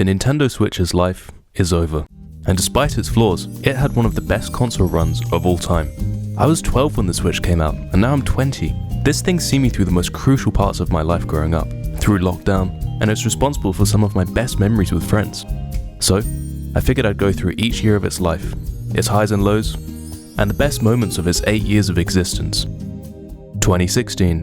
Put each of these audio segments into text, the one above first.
the Nintendo Switch's life is over. And despite its flaws, it had one of the best console runs of all time. I was 12 when the Switch came out, and now I'm 20. This thing's seen me through the most crucial parts of my life growing up, through lockdown, and it's responsible for some of my best memories with friends. So, I figured I'd go through each year of its life, its highs and lows, and the best moments of its 8 years of existence. 2016.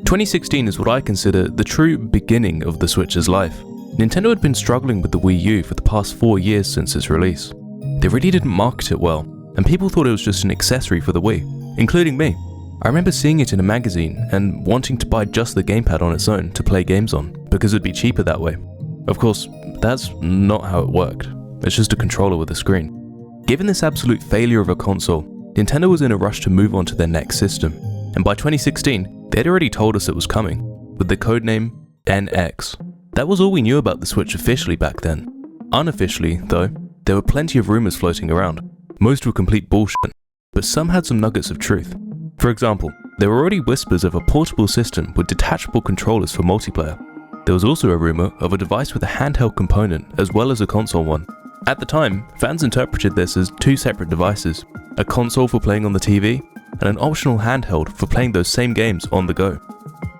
2016 is what I consider the true beginning of the Switch's life. Nintendo had been struggling with the Wii U for the past 4 years since its release. They really didn't market it well, and people thought it was just an accessory for the Wii, including me. I remember seeing it in a magazine and wanting to buy just the gamepad on its own to play games on, because it would be cheaper that way. Of course, that's not how it worked. It's just a controller with a screen. Given this absolute failure of a console, Nintendo was in a rush to move on to their next system, and by 2016, they had already told us it was coming, with the codename NX. That was all we knew about the Switch officially back then. Unofficially, though, there were plenty of rumors floating around. Most were complete bullshit, but some had some nuggets of truth. For example, there were already whispers of a portable system with detachable controllers for multiplayer. There was also a rumor of a device with a handheld component as well as a console one. At the time, fans interpreted this as two separate devices, a console for playing on the TV, and an optional handheld for playing those same games on the go.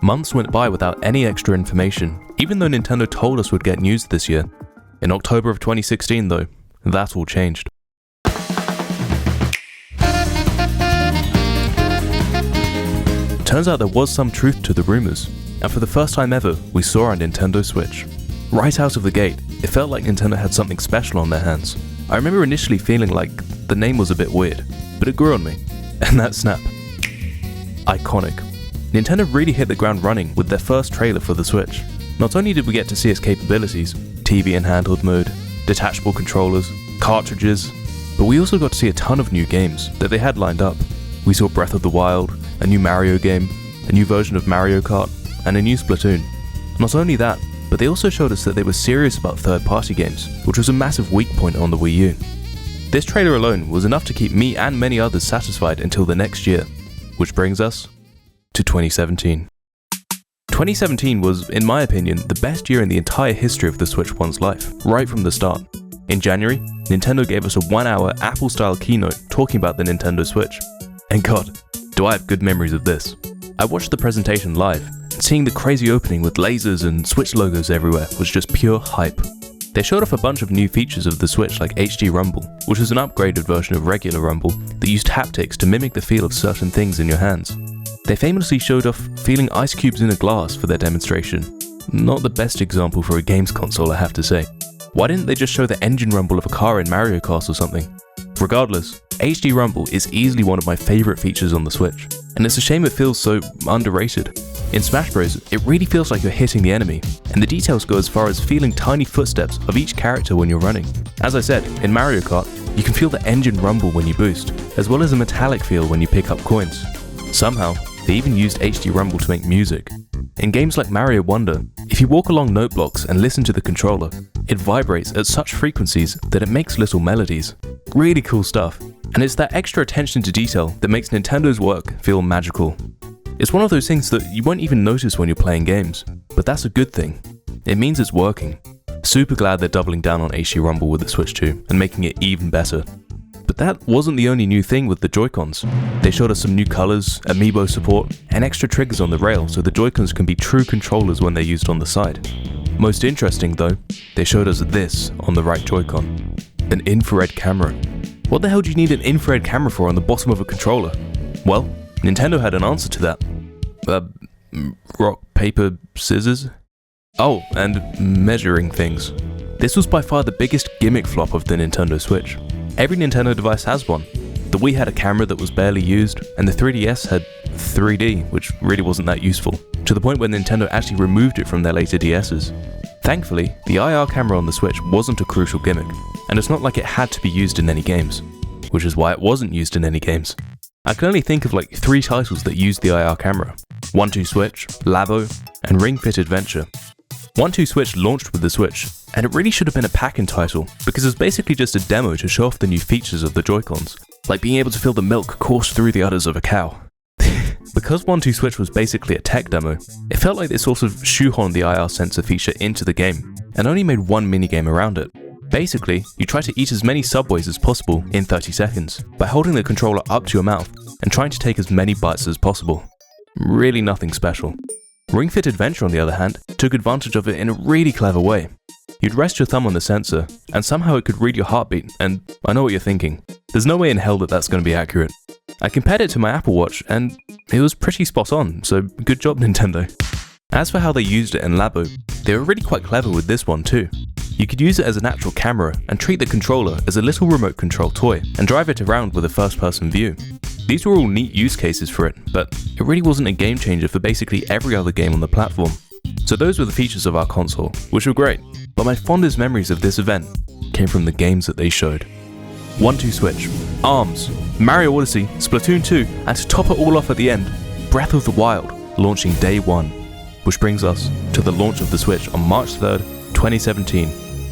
Months went by without any extra information, even though Nintendo told us we'd get news this year. In October of 2016 though, that all changed. Turns out there was some truth to the rumors, and for the first time ever, we saw our Nintendo Switch. Right out of the gate, it felt like Nintendo had something special on their hands. I remember initially feeling like the name was a bit weird, but it grew on me. And that snap. Iconic. Nintendo really hit the ground running with their first trailer for the Switch. Not only did we get to see its capabilities, TV and handheld mode, detachable controllers, cartridges, but we also got to see a ton of new games that they had lined up. We saw Breath of the Wild, a new Mario game, a new version of Mario Kart, and a new Splatoon. Not only that, but they also showed us that they were serious about third-party games, which was a massive weak point on the Wii U. This trailer alone was enough to keep me and many others satisfied until the next year, which brings us to 2017. 2017 was, in my opinion, the best year in the entire history of the Switch One's life, right from the start. In January, Nintendo gave us a 1-hour Apple-style keynote talking about the Nintendo Switch. And God, do I have good memories of this. I watched the presentation live, and seeing the crazy opening with lasers and Switch logos everywhere was just pure hype. They showed off a bunch of new features of the Switch like HD Rumble, which was an upgraded version of regular Rumble that used haptics to mimic the feel of certain things in your hands. They famously showed off feeling ice cubes in a glass for their demonstration. Not the best example for a games console, I have to say. Why didn't they just show the engine rumble of a car in Mario Kart or something? Regardless, HD Rumble is easily one of my favourite features on the Switch, and it's a shame it feels so underrated. In Smash Bros, it really feels like you're hitting the enemy, and the details go as far as feeling tiny footsteps of each character when you're running. As I said, in Mario Kart, you can feel the engine rumble when you boost, as well as a metallic feel when you pick up coins. Somehow, they even used HD Rumble to make music. In games like Mario Wonder, if you walk along note blocks and listen to the controller, it vibrates at such frequencies that it makes little melodies. Really cool stuff, and it's that extra attention to detail that makes Nintendo's work feel magical. It's one of those things that you won't even notice when you're playing games, but that's a good thing. It means it's working. Super glad they're doubling down on HD Rumble with the Switch 2 and making it even better. But that wasn't the only new thing with the Joy-Cons. They showed us some new colors, amiibo support, and extra triggers on the rail so the Joy-Cons can be true controllers when they're used on the side. Most interesting though, they showed us this on the right Joy-Con. An infrared camera. What the hell do you need an infrared camera for on the bottom of a controller? Well, Nintendo had an answer to that. Rock, paper, scissors? Oh, and measuring things. This was by far the biggest gimmick flop of the Nintendo Switch. Every Nintendo device has one. The Wii had a camera that was barely used, and the 3DS had 3D, which really wasn't that useful, to the point where Nintendo actually removed it from their later DSs. Thankfully, the IR camera on the Switch wasn't a crucial gimmick, and it's not like it had to be used in any games, which is why it wasn't used in any games. I can only think of like 3 titles that used the IR camera: 1-2 Switch, Labo, and Ring Fit Adventure. 1-2 Switch launched with the Switch, and it really should have been a pack-in title, because it's basically just a demo to show off the new features of the Joy-Cons, like being able to feel the milk course through the udders of a cow. Because 1-2 Switch was basically a tech demo, it felt like they sort of shoehorned the IR sensor feature into the game, and only made one minigame around it. Basically, you try to eat as many Subways as possible in 30 seconds by holding the controller up to your mouth and trying to take as many bites as possible. Really nothing special. Ring Fit Adventure, on the other hand, took advantage of it in a really clever way. You'd rest your thumb on the sensor, and somehow it could read your heartbeat, and I know what you're thinking. There's no way in hell that that's going to be accurate. I compared it to my Apple Watch, and it was pretty spot on, so good job, Nintendo. As for how they used it in Labo, they were really quite clever with this one too. You could use it as an actual camera and treat the controller as a little remote control toy and drive it around with a first-person view. These were all neat use cases for it, but it really wasn't a game changer for basically every other game on the platform. So those were the features of our console, which were great, but my fondest memories of this event came from the games that they showed. 1-2 Switch, ARMS, Mario Odyssey, Splatoon 2, and to top it all off at the end, Breath of the Wild, launching day 1. Which brings us to the launch of the Switch on March 3rd, 2017,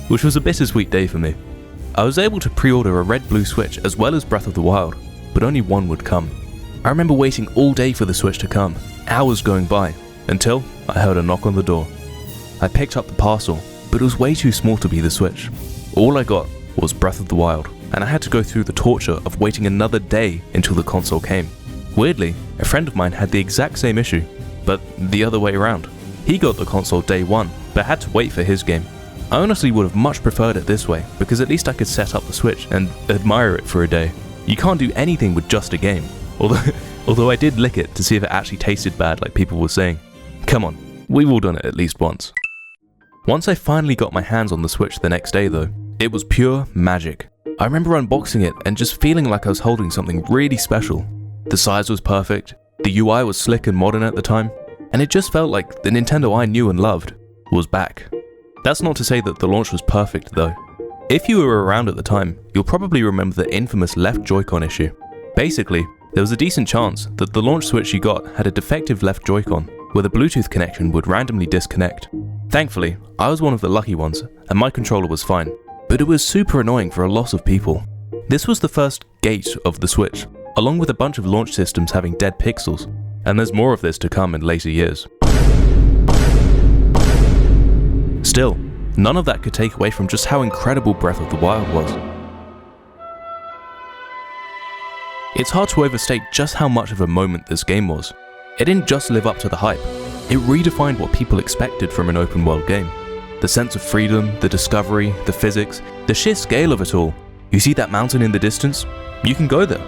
which was a bittersweet day for me. I was able to pre-order a red-blue Switch as well as Breath of the Wild, but only one would come. I remember waiting all day for the Switch to come, hours going by, until I heard a knock on the door. I picked up the parcel, but it was way too small to be the Switch. All I got was Breath of the Wild, and I had to go through the torture of waiting another day until the console came. Weirdly, a friend of mine had the exact same issue, but the other way around. He got the console day 1, but had to wait for his game. I honestly would have much preferred it this way, because at least I could set up the Switch and admire it for a day. You can't do anything with just a game, although I did lick it to see if it actually tasted bad like people were saying. Come on, we've all done it at least once. Once I finally got my hands on the Switch the next day though, it was pure magic. I remember unboxing it and just feeling like I was holding something really special. The size was perfect, the UI was slick and modern at the time, and it just felt like the Nintendo I knew and loved was back. That's not to say that the launch was perfect though. If you were around at the time, you'll probably remember the infamous left Joy-Con issue. Basically, there was a decent chance that the launch Switch you got had a defective left Joy-Con, where the Bluetooth connection would randomly disconnect. Thankfully, I was one of the lucky ones, and my controller was fine, but it was super annoying for a lot of people. This was the first gate of the Switch, along with a bunch of launch systems having dead pixels, and there's more of this to come in later years. Still, none of that could take away from just how incredible Breath of the Wild was. It's hard to overstate just how much of a moment this game was. It didn't just live up to the hype, it redefined what people expected from an open world game. The sense of freedom, the discovery, the physics, the sheer scale of it all. You see that mountain in the distance? You can go there.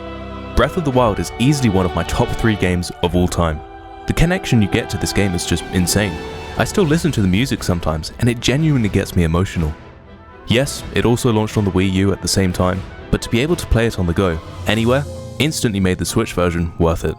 Breath of the Wild is easily one of my top 3 games of all time. The connection you get to this game is just insane. I still listen to the music sometimes, and it genuinely gets me emotional. Yes, it also launched on the Wii U at the same time, but to be able to play it on the go, anywhere, instantly made the Switch version worth it.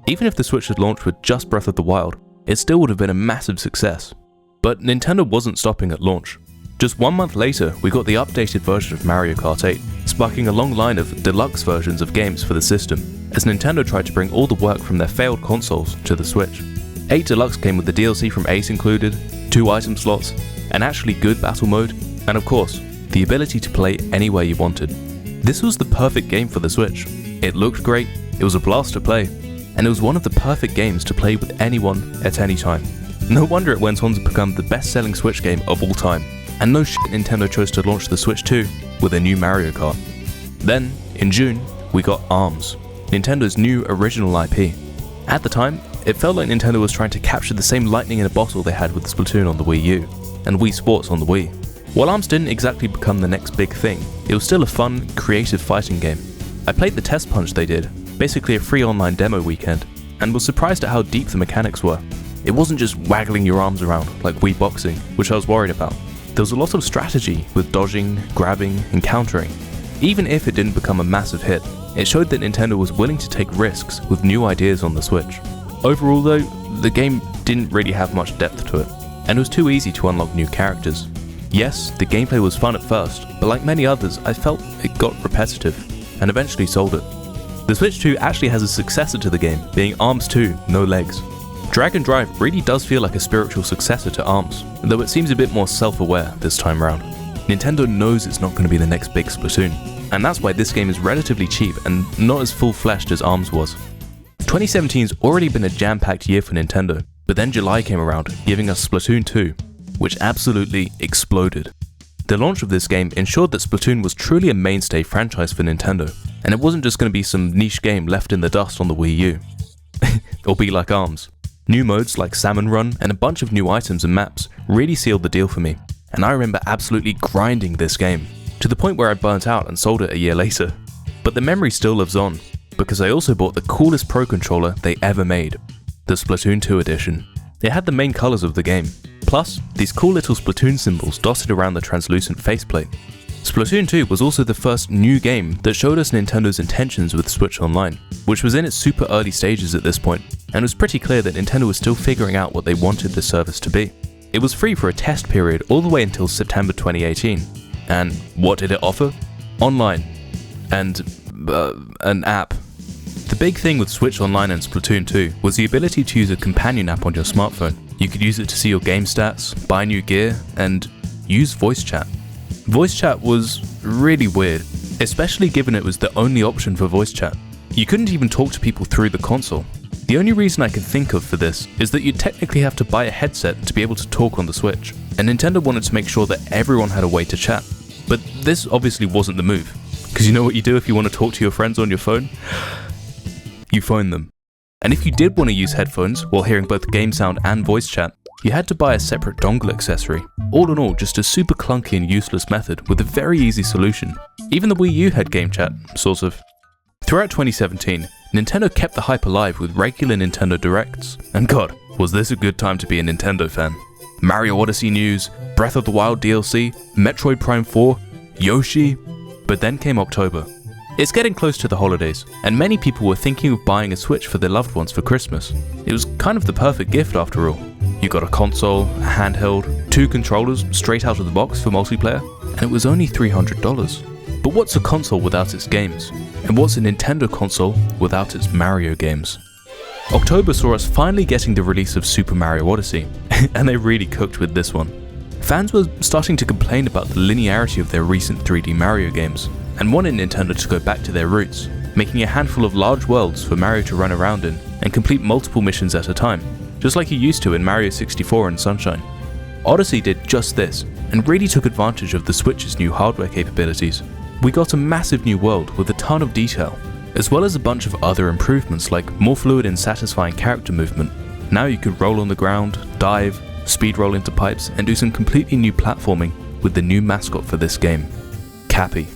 Even if the Switch had launched with just Breath of the Wild, it still would have been a massive success. But Nintendo wasn't stopping at launch. Just 1 month later, we got the updated version of Mario Kart 8, sparking a long line of deluxe versions of games for the system, as Nintendo tried to bring all the work from their failed consoles to the Switch. 8 Deluxe came with the DLC from 8 included, 2 item slots, an actually good battle mode, and of course, the ability to play anywhere you wanted. This was the perfect game for the Switch. It looked great, it was a blast to play, and it was one of the perfect games to play with anyone at any time. No wonder it went on to become the best-selling Switch game of all time, and no shit Nintendo chose to launch the Switch 2 with a new Mario Kart. Then, in June, we got ARMS, Nintendo's new original IP. At the time, it felt like Nintendo was trying to capture the same lightning in a bottle they had with Splatoon on the Wii U, and Wii Sports on the Wii. While ARMS didn't exactly become the next big thing, it was still a fun, creative fighting game. I played the test punch they did, basically a free online demo weekend, and was surprised at how deep the mechanics were. It wasn't just waggling your arms around like Wii Boxing, which I was worried about. There was a lot of strategy with dodging, grabbing, and countering. Even if it didn't become a massive hit, it showed that Nintendo was willing to take risks with new ideas on the Switch. Overall though, the game didn't really have much depth to it, and it was too easy to unlock new characters. Yes, the gameplay was fun at first, but like many others, I felt it got repetitive, and eventually sold it. The Switch 2 actually has a successor to the game, being ARMS 2, No Legs. Drag and Drive really does feel like a spiritual successor to ARMS, though it seems a bit more self-aware this time round. Nintendo knows it's not going to be the next big Splatoon, and that's why this game is relatively cheap and not as full-fleshed as ARMS was. 2017's already been a jam-packed year for Nintendo, but then July came around, giving us Splatoon 2. which absolutely exploded. The launch of this game ensured that Splatoon was truly a mainstay franchise for Nintendo, and it wasn't just going to be some niche game left in the dust on the Wii U. Or be like ARMS. New modes like Salmon Run and a bunch of new items and maps really sealed the deal for me, and I remember absolutely grinding this game, to the point where I burnt out and sold it a year later. But the memory still lives on, because I also bought the coolest Pro Controller they ever made, the Splatoon 2 edition. It had the main colours of the game, plus these cool little Splatoon symbols dotted around the translucent faceplate. Splatoon 2 was also the first new game that showed us Nintendo's intentions with Switch Online, which was in its super early stages at this point, and it was pretty clear that Nintendo was still figuring out what they wanted the service to be. It was free for a test period all the way until September 2018, and what did it offer? Online, and an app. The big thing with Switch Online and Splatoon 2 was the ability to use a companion app on your smartphone. You could use it to see your game stats, buy new gear, and use voice chat. Voice chat was really weird, especially given it was the only option for voice chat. You couldn't even talk to people through the console. The only reason I can think of for this is that you'd technically have to buy a headset to be able to talk on the Switch, and Nintendo wanted to make sure that everyone had a way to chat. But this obviously wasn't the move, because you know what you do if you want to talk to your friends on your phone? You phone them. And if you did want to use headphones while hearing both game sound and voice chat, you had to buy a separate dongle accessory. All in all, just a super clunky and useless method with a very easy solution. Even the Wii U had game chat, sort of. Throughout 2017, Nintendo kept the hype alive with regular Nintendo Directs. And god, was this a good time to be a Nintendo fan. Mario Odyssey news, Breath of the Wild DLC, Metroid Prime 4, Yoshi. But then came October. It's getting close to the holidays, and many people were thinking of buying a Switch for their loved ones for Christmas. It was kind of the perfect gift after all. You got a console, a handheld, 2 controllers straight out of the box for multiplayer, and it was only $300. But what's a console without its games? And what's a Nintendo console without its Mario games? October saw us finally getting the release of Super Mario Odyssey, and they really cooked with this one. Fans were starting to complain about the linearity of their recent 3D Mario games, and wanted Nintendo to go back to their roots, making a handful of large worlds for Mario to run around in and complete multiple missions at a time, just like he used to in Mario 64 and Sunshine. Odyssey did just this, and really took advantage of the Switch's new hardware capabilities. We got a massive new world with a ton of detail, as well as a bunch of other improvements like more fluid and satisfying character movement. Now you could roll on the ground, dive, speed roll into pipes, and do some completely new platforming with the new mascot for this game, Cappy.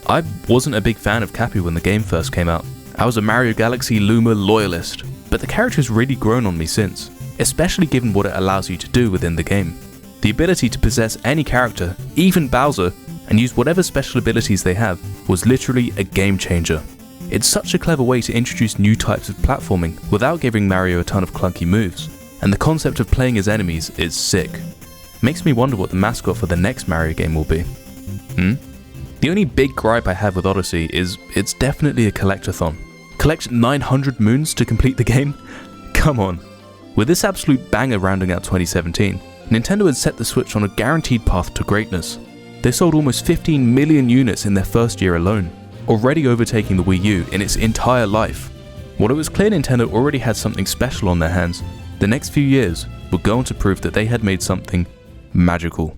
I wasn't a big fan of Cappy when the game first came out. I was a Mario Galaxy Luma loyalist, but the character's really grown on me since, especially given what it allows you to do within the game. The ability to possess any character, even Bowser, and use whatever special abilities they have was literally a game changer. It's such a clever way to introduce new types of platforming without giving Mario a ton of clunky moves, and the concept of playing as enemies is sick. Makes me wonder what the mascot for the next Mario game will be. The only big gripe I have with Odyssey is it's definitely a collectathon. Collect 900 moons to complete the game? Come on. With this absolute banger rounding out 2017, Nintendo had set the Switch on a guaranteed path to greatness. They sold almost 15 million units in their first year alone, already overtaking the Wii U in its entire life. While it was clear Nintendo already had something special on their hands, the next few years would go on to prove that they had made something magical.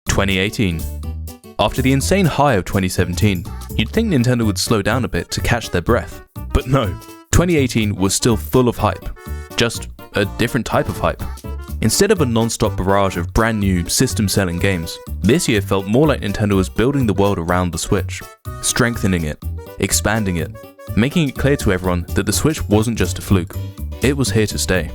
2018. After the insane high of 2017, you'd think Nintendo would slow down a bit to catch their breath. But no, 2018 was still full of hype. Just a different type of hype. Instead of a non-stop barrage of brand new, system-selling games, this year felt more like Nintendo was building the world around the Switch, strengthening it, expanding it, making it clear to everyone that the Switch wasn't just a fluke. It was here to stay.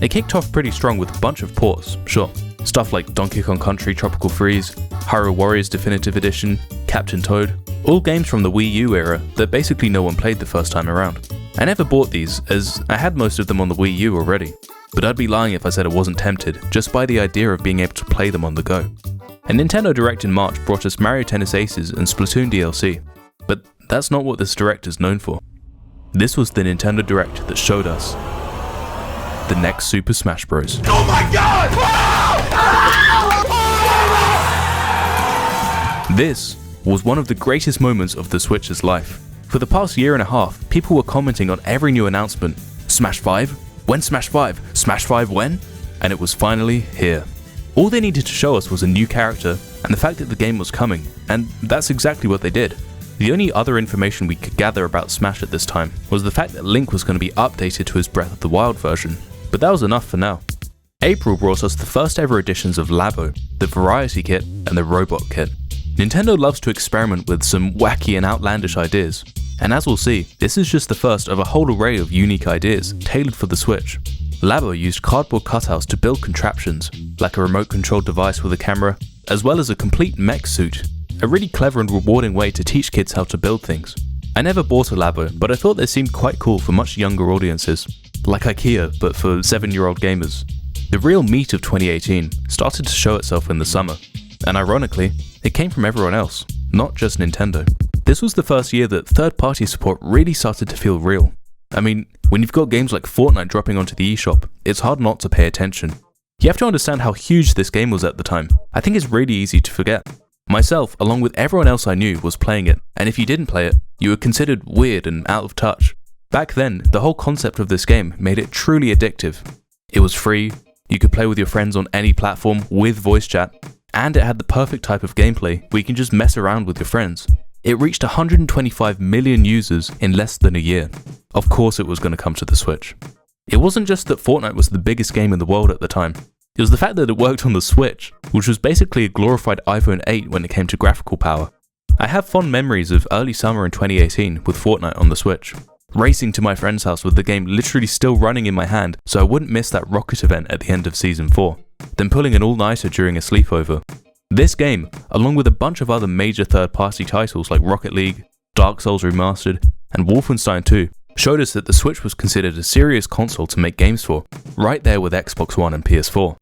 It kicked off pretty strong with a bunch of ports, sure. Stuff like Donkey Kong Country Tropical Freeze, Hyrule Warriors Definitive Edition, Captain Toad, all games from the Wii U era that basically no one played the first time around. I never bought these, as I had most of them on the Wii U already, but I'd be lying if I said I wasn't tempted just by the idea of being able to play them on the go. A Nintendo Direct in March brought us Mario Tennis Aces and Splatoon DLC, but that's not what this Direct is known for. This was the Nintendo Direct that showed us the next Super Smash Bros. Oh my god! This was one of the greatest moments of the Switch's life. For the past year and a half, people were commenting on every new announcement. Smash 5? When Smash 5? Smash 5 when? And it was finally here. All they needed to show us was a new character and the fact that the game was coming, and that's exactly what they did. The only other information we could gather about Smash at this time was the fact that Link was going to be updated to his Breath of the Wild version, but that was enough for now. April brought us the first ever editions of Labo, the Variety Kit, and the Robot Kit. Nintendo loves to experiment with some wacky and outlandish ideas, and as we'll see, this is just the first of a whole array of unique ideas tailored for the Switch. Labo used cardboard cutouts to build contraptions, like a remote-controlled device with a camera, as well as a complete mech suit, a really clever and rewarding way to teach kids how to build things. I never bought a Labo, but I thought they seemed quite cool for much younger audiences, like IKEA, but for 7-year-old gamers. The real meat of 2018 started to show itself in the summer, and ironically, it came from everyone else, not just Nintendo. This was the first year that third-party support really started to feel real. I mean, when you've got games like Fortnite dropping onto the eShop, it's hard not to pay attention. You have to understand how huge this game was at the time. I think it's really easy to forget. Myself, along with everyone else I knew, was playing it, and if you didn't play it, you were considered weird and out of touch. Back then, the whole concept of this game made it truly addictive. It was free, you could play with your friends on any platform with voice chat, and it had the perfect type of gameplay where you can just mess around with your friends. It reached 125 million users in less than a year. Of course it was going to come to the Switch. It wasn't just that Fortnite was the biggest game in the world at the time. It was the fact that it worked on the Switch, which was basically a glorified iPhone 8 when it came to graphical power. I have fond memories of early summer in 2018 with Fortnite on the Switch, racing to my friend's house with the game literally still running in my hand so I wouldn't miss that rocket event at the end of Season 4, then pulling an all-nighter during a sleepover. This game, along with a bunch of other major third-party titles like Rocket League, Dark Souls Remastered, and Wolfenstein 2, showed us that the Switch was considered a serious console to make games for, right there with Xbox One and PS4.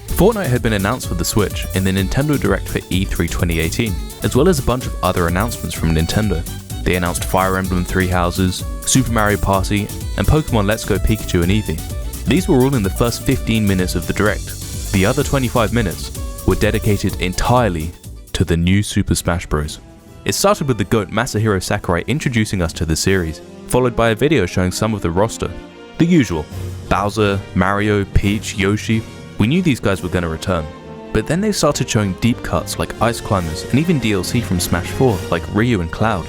Fortnite had been announced for the Switch in the Nintendo Direct for E3 2018, as well as a bunch of other announcements from Nintendo. They announced Fire Emblem Three Houses, Super Mario Party, and Pokemon Let's Go Pikachu and Eevee. These were all in the first 15 minutes of the Direct. The other 25 minutes were dedicated entirely to the new Super Smash Bros. It started with the GOAT Masahiro Sakurai introducing us to the series, followed by a video showing some of the roster. The usual: Bowser, Mario, Peach, Yoshi. We knew these guys were going to return. But then they started showing deep cuts like Ice Climbers and even DLC from Smash 4 like Ryu and Cloud.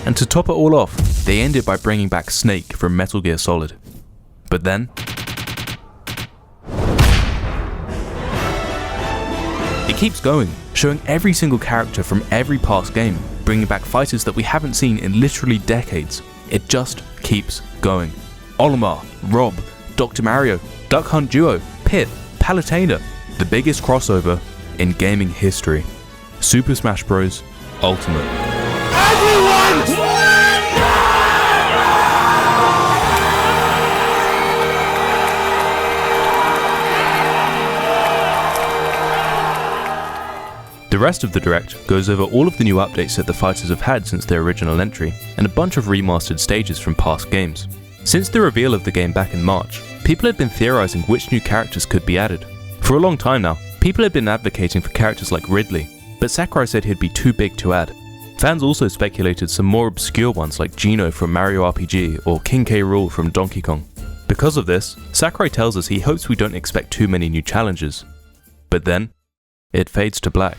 And to top it all off, they ended by bringing back Snake from Metal Gear Solid. But then it keeps going, showing every single character from every past game, bringing back fighters that we haven't seen in literally decades. It just keeps going. Olimar, Rob, Dr. Mario, Duck Hunt Duo, Pit, Palutena, the biggest crossover in gaming history. Super Smash Bros. Ultimate. The rest of the Direct goes over all of the new updates that the fighters have had since their original entry, and a bunch of remastered stages from past games. Since the reveal of the game back in March, people had been theorizing which new characters could be added. For a long time now, people had been advocating for characters like Ridley, but Sakurai said he'd be too big to add. Fans also speculated some more obscure ones like Geno from Mario RPG or King K. Rool from Donkey Kong. Because of this, Sakurai tells us he hopes we don't expect too many new challenges. But then, it fades to black.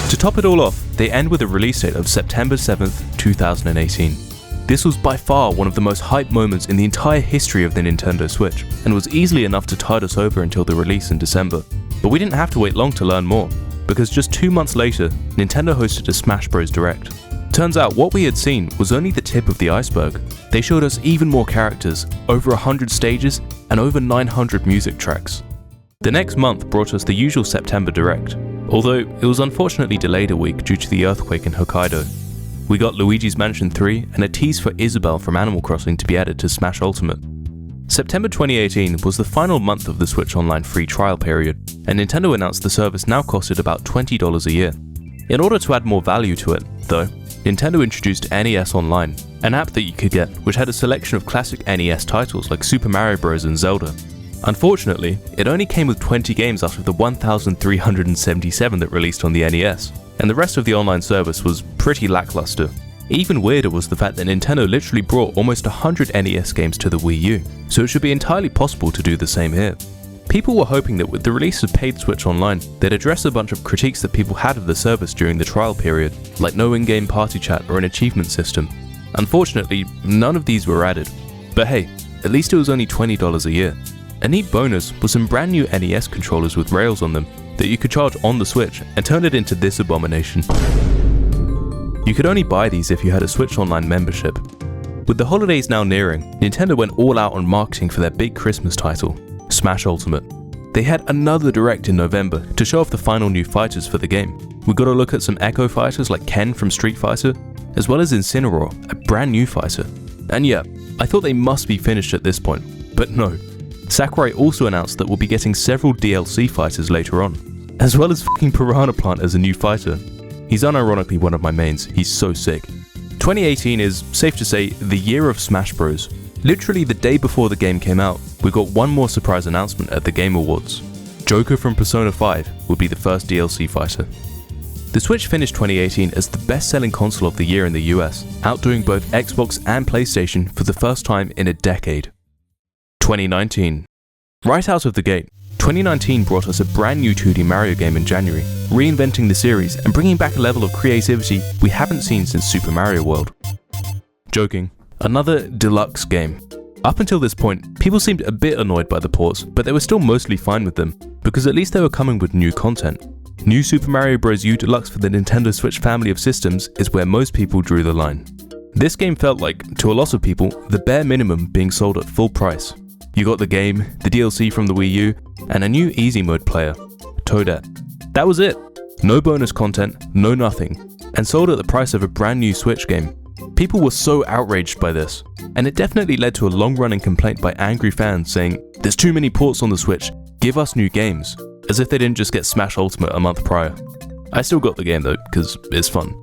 To top it all off, they end with a release date of September 7th, 2018. This was by far one of the most hyped moments in the entire history of the Nintendo Switch, and was easily enough to tide us over until the release in December. But we didn't have to wait long to learn more, because just 2 months later, Nintendo hosted a Smash Bros. Direct. Turns out what we had seen was only the tip of the iceberg. They showed us even more characters, over 100 stages, and over 900 music tracks. The next month brought us the usual September Direct, although it was unfortunately delayed a week due to the earthquake in Hokkaido. We got Luigi's Mansion 3 and a tease for Isabelle from Animal Crossing to be added to Smash Ultimate. September 2018 was the final month of the Switch Online free trial period, and Nintendo announced the service now costed about $20 a year. In order to add more value to it, though, Nintendo introduced NES Online, an app that you could get which had a selection of classic NES titles like Super Mario Bros. And Zelda. Unfortunately, it only came with 20 games out of the 1,377 that released on the NES, and the rest of the online service was pretty lackluster. Even weirder was the fact that Nintendo literally brought almost 100 NES games to the Wii U, so it should be entirely possible to do the same here. People were hoping that with the release of paid Switch Online, they'd address a bunch of critiques that people had of the service during the trial period, like no in-game party chat or an achievement system. Unfortunately, none of these were added. But hey, at least it was only $20 a year. A neat bonus was some brand new NES controllers with rails on them that you could charge on the Switch and turn it into this abomination. You could only buy these if you had a Switch Online membership. With the holidays now nearing, Nintendo went all out on marketing for their big Christmas title, Smash Ultimate. They had another Direct in November to show off the final new fighters for the game. We got a look at some Echo fighters like Ken from Street Fighter, as well as Incineroar, a brand new fighter. And yeah, I thought they must be finished at this point, but no. Sakurai also announced that we'll be getting several DLC fighters later on, as well as fucking Piranha Plant as a new fighter. He's unironically one of my mains, he's so sick. 2018 is, safe to say, the year of Smash Bros. Literally the day before the game came out, we got one more surprise announcement at the Game Awards. Joker from Persona 5 would be the first DLC fighter. The Switch finished 2018 as the best-selling console of the year in the US, outdoing both Xbox and PlayStation for the first time in a decade. 2019. Right out of the gate, 2019 brought us a brand new 2D Mario game in January, reinventing the series and bringing back a level of creativity we haven't seen since Super Mario World. Joking. Another deluxe game. Up until this point, people seemed a bit annoyed by the ports, but they were still mostly fine with them, because at least they were coming with new content. New Super Mario Bros. U Deluxe for the Nintendo Switch family of systems is where most people drew the line. This game felt like, to a lot of people, the bare minimum being sold at full price. You got the game, the DLC from the Wii U, and a new easy mode player, Toadette. That was it. No bonus content, no nothing, and sold at the price of a brand new Switch game. People were so outraged by this, and it definitely led to a long-running complaint by angry fans saying, "There's too many ports on the Switch, give us new games," as if they didn't just get Smash Ultimate a month prior. I still got the game though, because it's fun.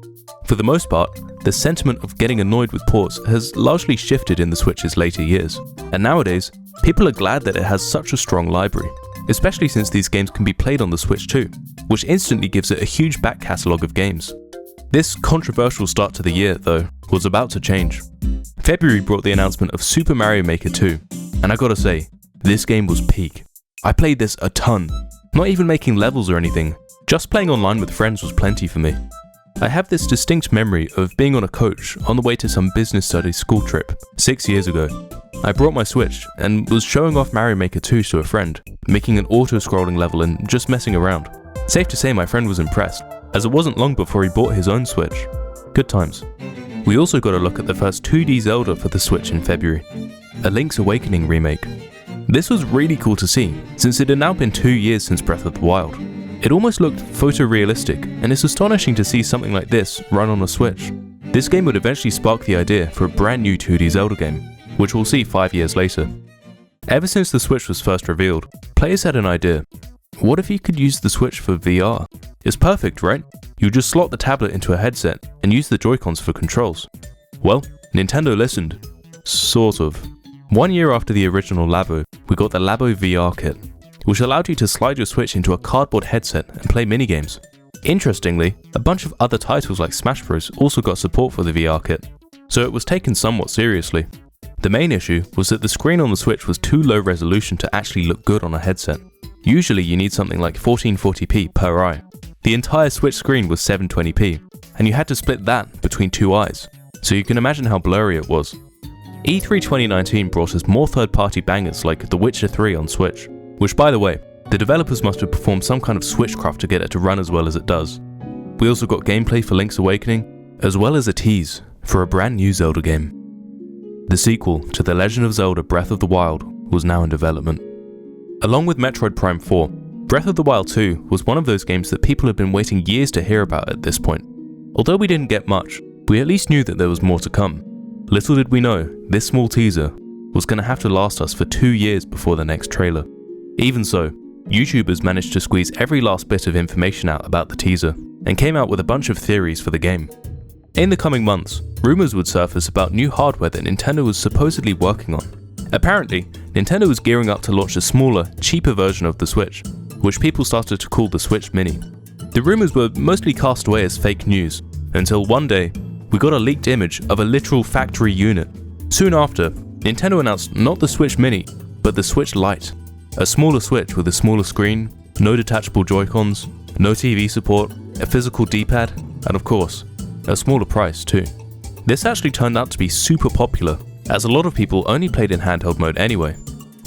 For the most part, the sentiment of getting annoyed with ports has largely shifted in the Switch's later years, and nowadays, people are glad that it has such a strong library, especially since these games can be played on the Switch too, which instantly gives it a huge back catalogue of games. This controversial start to the year, though, was about to change. February brought the announcement of Super Mario Maker 2, and I gotta say, this game was peak. I played this a ton, not even making levels or anything, just playing online with friends was plenty for me. I have this distinct memory of being on a coach on the way to some business studies school trip 6 years ago. I brought my Switch and was showing off Mario Maker 2 to a friend, making an auto-scrolling level and just messing around. Safe to say my friend was impressed, as it wasn't long before he bought his own Switch. Good times. We also got a look at the first 2D Zelda for the Switch in February, a Link's Awakening remake. This was really cool to see, since it had now been 2 years since Breath of the Wild. It almost looked photorealistic, and it's astonishing to see something like this run on a Switch. This game would eventually spark the idea for a brand new 2D Zelda game, which we'll see 5 years later. Ever since the Switch was first revealed, players had an idea. What if you could use the Switch for VR? It's perfect, right? You just slot the tablet into a headset and use the Joy-Cons for controls. Well, Nintendo listened. Sort of. 1 year after the original Labo, we got the Labo VR kit, which allowed you to slide your Switch into a cardboard headset and play minigames. Interestingly, a bunch of other titles like Smash Bros. Also got support for the VR kit, so it was taken somewhat seriously. The main issue was that the screen on the Switch was too low resolution to actually look good on a headset. Usually you need something like 1440p per eye. The entire Switch screen was 720p, and you had to split that between two eyes, so you can imagine how blurry it was. E3 2019 brought us more third-party bangers like The Witcher 3 on Switch, which by the way, the developers must have performed some kind of switchcraft to get it to run as well as it does. We also got gameplay for Link's Awakening, as well as a tease for a brand new Zelda game. The sequel to The Legend of Zelda Breath of the Wild was now in development. Along with Metroid Prime 4, Breath of the Wild 2 was one of those games that people had been waiting years to hear about at this point. Although we didn't get much, we at least knew that there was more to come. Little did we know, this small teaser was going to have to last us for 2 years before the next trailer. Even so, YouTubers managed to squeeze every last bit of information out about the teaser, and came out with a bunch of theories for the game. In the coming months, rumours would surface about new hardware that Nintendo was supposedly working on. Apparently, Nintendo was gearing up to launch a smaller, cheaper version of the Switch, which people started to call the Switch Mini. The rumours were mostly cast away as fake news, until one day, we got a leaked image of a literal factory unit. Soon after, Nintendo announced not the Switch Mini, but the Switch Lite, a smaller Switch with a smaller screen, no detachable Joy-Cons, no TV support, a physical D-pad, and of course, a smaller price too. This actually turned out to be super popular, as a lot of people only played in handheld mode anyway.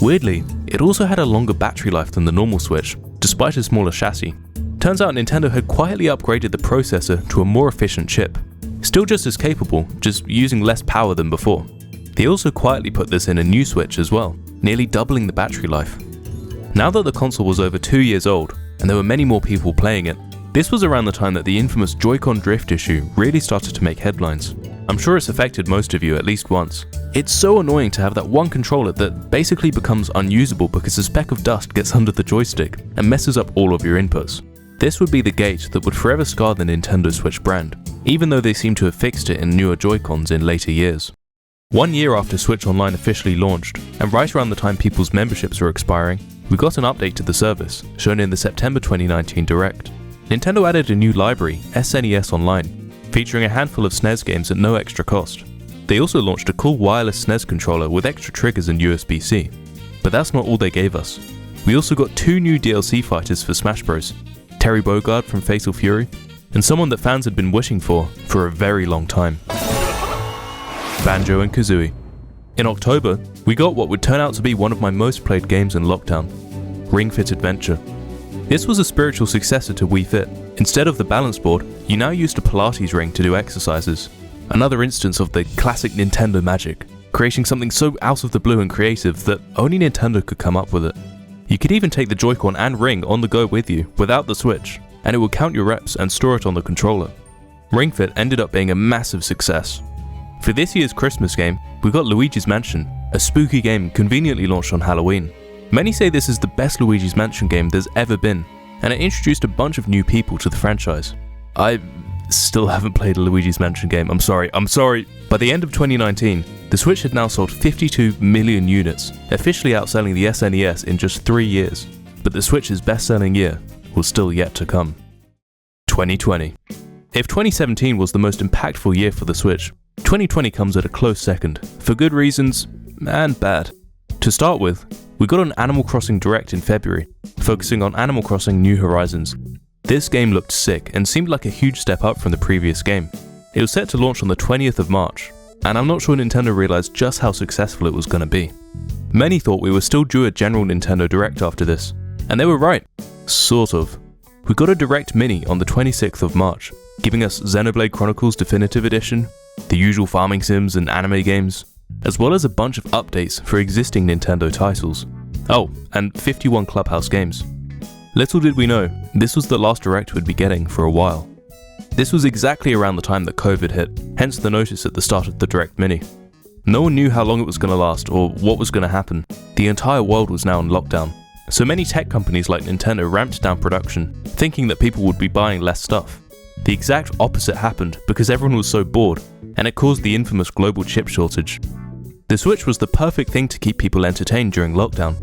Weirdly, it also had a longer battery life than the normal Switch, despite a smaller chassis. Turns out Nintendo had quietly upgraded the processor to a more efficient chip. Still just as capable, just using less power than before. They also quietly put this in a new Switch as well, nearly doubling the battery life. Now that the console was over 2 years old, and there were many more people playing it, this was around the time that the infamous Joy-Con drift issue really started to make headlines. I'm sure it's affected most of you at least once. It's so annoying to have that one controller that basically becomes unusable because a speck of dust gets under the joystick and messes up all of your inputs. This would be the gate that would forever scar the Nintendo Switch brand, even though they seem to have fixed it in newer Joy-Cons in later years. 1 year after Switch Online officially launched, and right around the time people's memberships were expiring, we got an update to the service, shown in the September 2019 Direct. Nintendo added a new library, SNES Online, featuring a handful of SNES games at no extra cost. They also launched a cool wireless SNES controller with extra triggers and USB-C. But that's not all they gave us. We also got 2 new DLC fighters for Smash Bros. Terry Bogard from Fatal Fury, and someone that fans had been wishing for a very long time. Banjo and Kazooie. In October, we got what would turn out to be one of my most played games in lockdown, Ring Fit Adventure. This was a spiritual successor to Wii Fit. Instead of the balance board, you now used a Pilates ring to do exercises. Another instance of the classic Nintendo magic, creating something so out of the blue and creative that only Nintendo could come up with it. You could even take the Joy-Con and ring on the go with you without the Switch, and it would count your reps and store it on the controller. Ring Fit ended up being a massive success. For this year's Christmas game, we got Luigi's Mansion, a spooky game conveniently launched on Halloween. Many say this is the best Luigi's Mansion game there's ever been, and it introduced a bunch of new people to the franchise. I still haven't played a Luigi's Mansion game, I'm sorry. By the end of 2019, the Switch had now sold 52 million units, officially outselling the SNES in just 3 years. But the Switch's best-selling year was still yet to come. 2020. If 2017 was the most impactful year for the Switch, 2020 comes at a close second, for good reasons and bad. To start with, we got an Animal Crossing Direct in February, focusing on Animal Crossing New Horizons. This game looked sick and seemed like a huge step up from the previous game. It was set to launch on the 20th of March, and I'm not sure Nintendo realized just how successful it was going to be. Many thought we were still due a general Nintendo Direct after this, and they were right, sort of. We got a Direct Mini on the 26th of March, giving us Xenoblade Chronicles Definitive Edition, the usual farming sims and anime games, as well as a bunch of updates for existing Nintendo titles. Oh, and 51 Clubhouse games. Little did we know, this was the last Direct we'd be getting for a while. This was exactly around the time that COVID hit, hence the notice at the start of the Direct Mini. No one knew how long it was going to last or what was going to happen. The entire world was now in lockdown, so many tech companies like Nintendo ramped down production, thinking that people would be buying less stuff. The exact opposite happened because everyone was so bored, and it caused the infamous global chip shortage. The Switch was the perfect thing to keep people entertained during lockdown,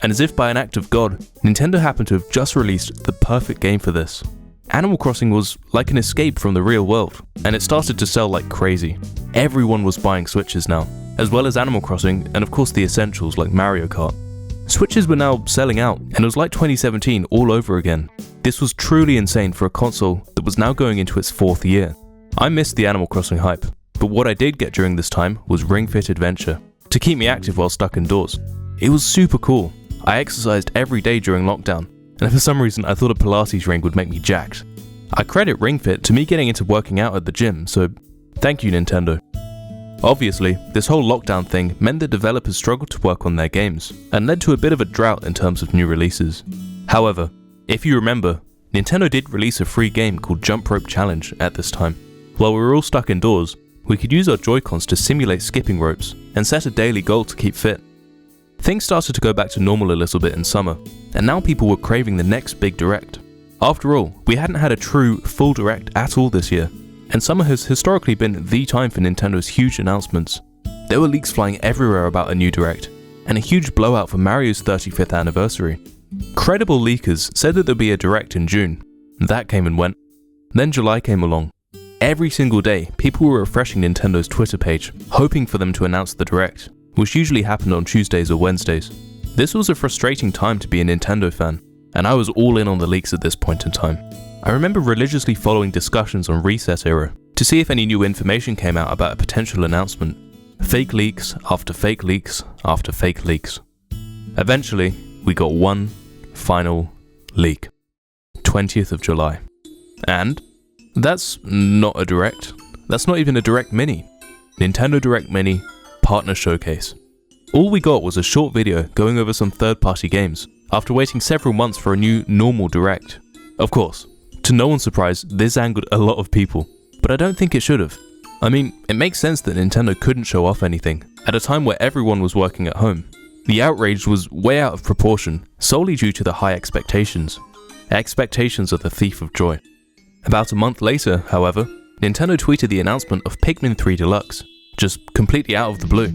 and as if by an act of God, Nintendo happened to have just released the perfect game for this. Animal Crossing was like an escape from the real world, and it started to sell like crazy. Everyone was buying Switches now, as well as Animal Crossing and of course the essentials like Mario Kart. Switches were now selling out, and it was like 2017 all over again. This was truly insane for a console that was now going into its 4th year. I missed the Animal Crossing hype, but what I did get during this time was Ring Fit Adventure, to keep me active while stuck indoors. It was super cool. I exercised every day during lockdown, and for some reason I thought a Pilates ring would make me jacked. I credit Ring Fit to me getting into working out at the gym, so thank you Nintendo. Obviously, this whole lockdown thing meant that developers struggled to work on their games, and led to a bit of a drought in terms of new releases. However, if you remember, Nintendo did release a free game called Jump Rope Challenge at this time. While we were all stuck indoors, we could use our Joy-Cons to simulate skipping ropes, and set a daily goal to keep fit. Things started to go back to normal a little bit in summer, and now people were craving the next big Direct. After all, we hadn't had a true, full Direct at all this year, and summer has historically been the time for Nintendo's huge announcements. There were leaks flying everywhere about a new Direct, and a huge blowout for Mario's 35th anniversary. Credible leakers said that there'd be a Direct in June. That came and went. Then July came along. every single day, people were refreshing Nintendo's Twitter page, hoping for them to announce the Direct, which usually happened on Tuesdays or Wednesdays. This was a frustrating time to be a Nintendo fan, and I was all in on the leaks at this point in time. I remember religiously following discussions on Reset Era to see if any new information came out about a potential announcement. Fake leaks after fake leaks after fake leaks. Eventually, we got one final leak. 20th of July. And that's not a Direct. That's not even a Direct Mini. Nintendo Direct Mini Partner Showcase. All we got was a short video going over some third-party games, after waiting several months for a new normal Direct. Of course, to no one's surprise, this angered a lot of people, but I don't think it should have. I mean, it makes sense that Nintendo couldn't show off anything, at a time where everyone was working at home. The outrage was way out of proportion, solely due to the high expectations. Expectations are the thief of joy. About a month later, however, Nintendo tweeted the announcement of Pikmin 3 Deluxe, just completely out of the blue.